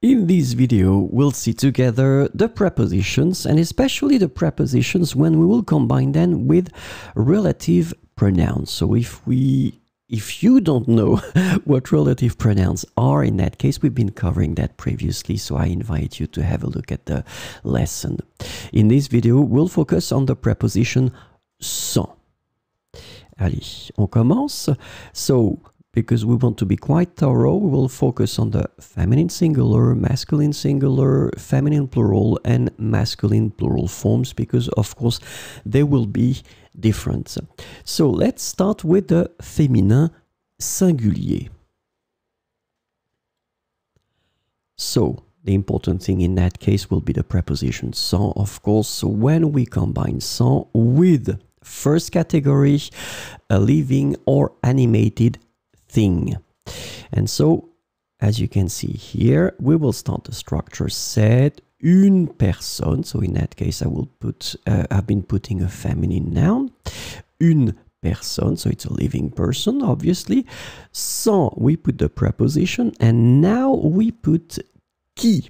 In this video, we'll see together the prepositions, and especially the prepositions when we will combine them with relative pronouns. So if you don't know what relative pronouns are, in that case, we've been covering that previously, so I invite you to have a look at the lesson. In this video, we'll focus on the preposition sans. Allez, on commence. So, because we want to be quite thorough, we will focus on the feminine singular, masculine singular, feminine plural, and masculine plural forms, because of course they will be different. So let's start with the féminin singulier. So the important thing in that case will be the preposition sans, of course. So when we combine sans with first category, a living or animated thing. And so, as you can see here, we will start the structure said une personne. So in that case, I've been putting a feminine noun. Une personne, so it's a living person, obviously. Sans, we put the preposition, and now we put qui.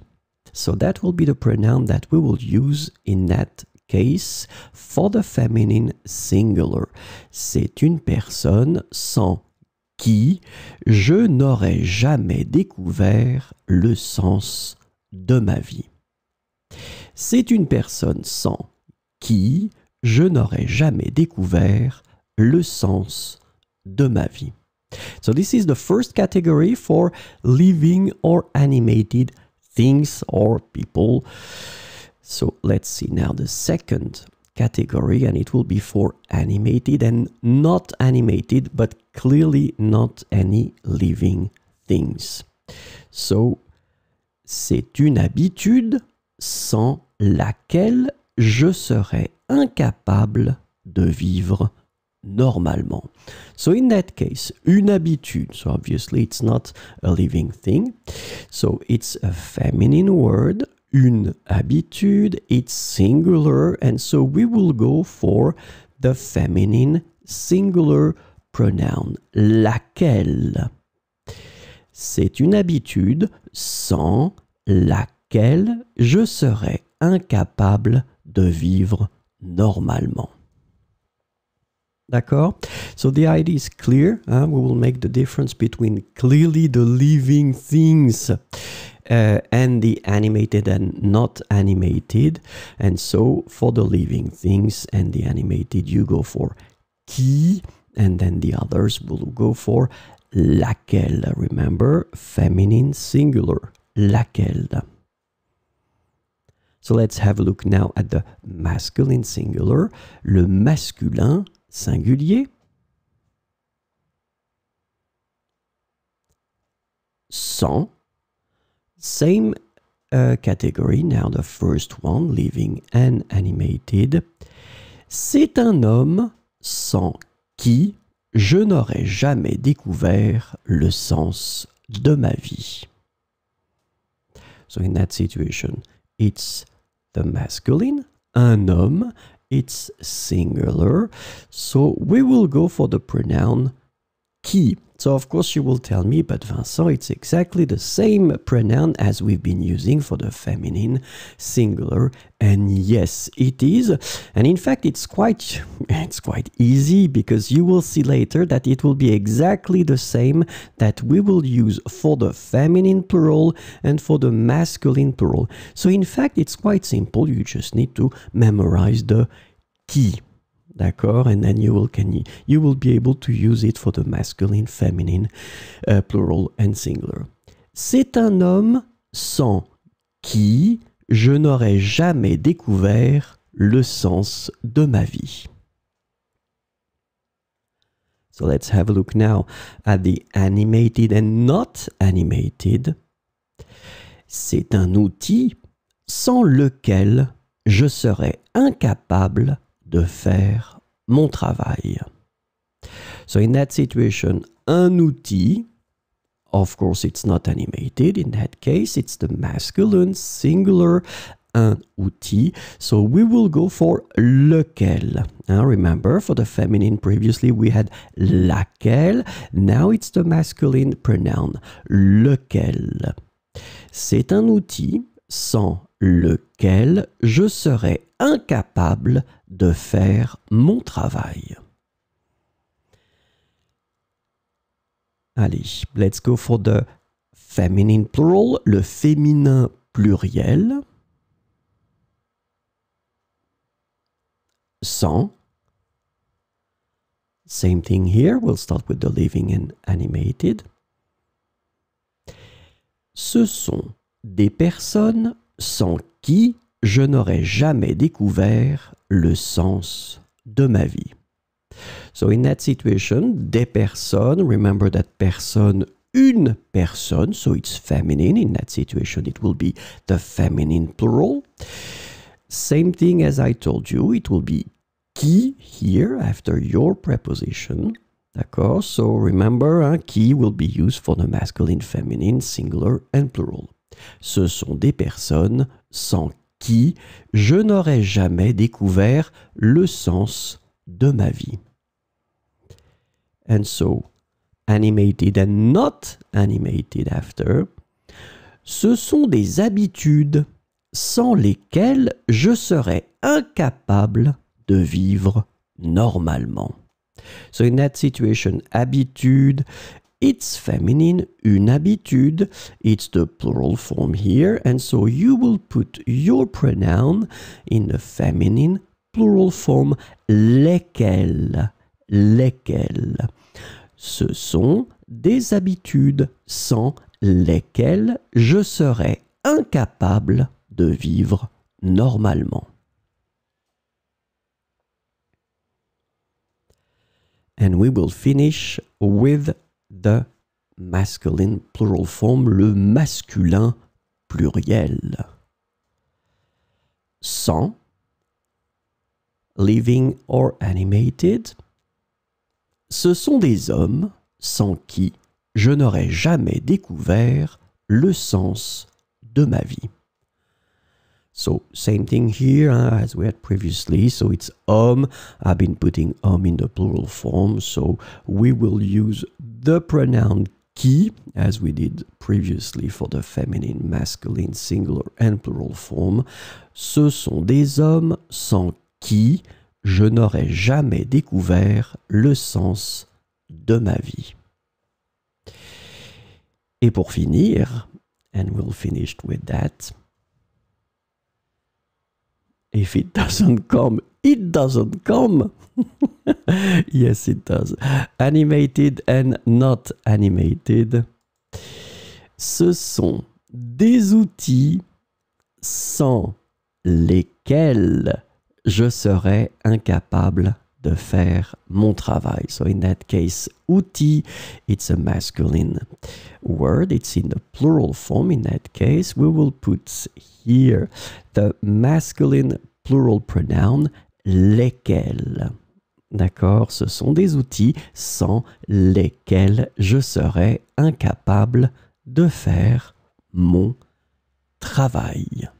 So that will be the pronoun that we will use in that case for the feminine singular. C'est une personne sans qui je n'aurais jamais découvert le sens de ma vie. C'est une personne sans qui je n'aurais jamais découvert le sens de ma vie. So this is the first category for living or animated things or people. So let's see now the second category, and it will be for animated and not animated, but clearly not any living things. So, c'est une habitude sans laquelle je serais incapable de vivre normalement. So in that case, une habitude, so obviously it's not a living thing. So it's a feminine word. Une habitude, it's singular, and so we will go for the feminine singular pronoun, laquelle. C'est une habitude sans laquelle je serais incapable de vivre normalement. D'accord? So the idea is clear. We will make the difference between clearly the living things and the animated and not animated. And so for the living things and the animated, you go for qui, and then the others will go for laquelle. Remember, feminine singular, laquelle. So let's have a look now at the masculine singular, le masculin singulier. Sans. Same category, now the first one, living and animated. C'est un homme sans qui je n'aurais jamais découvert le sens de ma vie. So in that situation, it's the masculine, un homme, it's singular. So we will go for the pronoun qui. So of course you will tell me, but Vincent, it's exactly the same pronoun as we've been using for the feminine singular. And yes, it is. And in fact, it's quite easy, because you will see later that it will be exactly the same that we will use for the feminine plural and for the masculine plural. So in fact, it's quite simple. You just need to memorize the qui. D'accord? And then you will be able to use it for the masculine, feminine, plural and singular. C'est un homme sans qui je n'aurais jamais découvert le sens de ma vie. So let's have a look now at the animated and not animated. C'est un outil sans lequel je serais incapable de faire mon travail. So in that situation, un outil, of course it's not animated, in that case it's the masculine singular, un outil, so we will go for lequel. Now remember, for the feminine previously we had laquelle, now it's the masculine pronoun, lequel. C'est un outil sans lequel je serais incapable de faire mon travail. Allez, let's go for the feminine plural, le féminin pluriel. Sans. Same thing here, we'll start with the living and animated. Ce sont des personnes sans qui je n'aurais jamais découvert le sens de ma vie. So in that situation, des personnes, remember that personne, une personne, so it's feminine. In that situation, it will be the feminine plural. Same thing as I told you, it will be qui here after your preposition. D'accord? So remember, qui will be used for the masculine, feminine, singular and plural. Ce sont des personnes sans qui je n'aurais jamais découvert le sens de ma vie. And so, animated and not animated after, ce sont des habitudes sans lesquelles je serais incapable de vivre normalement. So in that situation, habitude, it's feminine, une habitude, it's the plural form here, and so you will put your pronoun in the feminine plural form, lesquelles. Lesquelles. Ce sont des habitudes sans lesquelles je serais incapable de vivre normalement. And we will finish with the masculine plural form, le masculin pluriel. Sans, living or animated, ce sont des hommes sans qui je n'aurais jamais découvert le sens de ma vie. So, same thing here as we had previously. So, it's homme. I've been putting homme in the plural form. So, we will use the pronoun qui, as we did previously for the feminine, masculine, singular and plural form. Ce sont des hommes sans qui je n'aurais jamais découvert le sens de ma vie. Et pour finir, and we'll finish with that, if it doesn't come, it doesn't come. Yes, it does. Animated and not animated. Ce sont des outils sans lesquels je serais incapable de faire mon travail. So in that case, outil, it's a masculine word. It's in the plural form. In that case, we will put here the masculine plural pronoun lesquels. D'accord? Ce sont des outils sans lesquels je serais incapable de faire mon travail.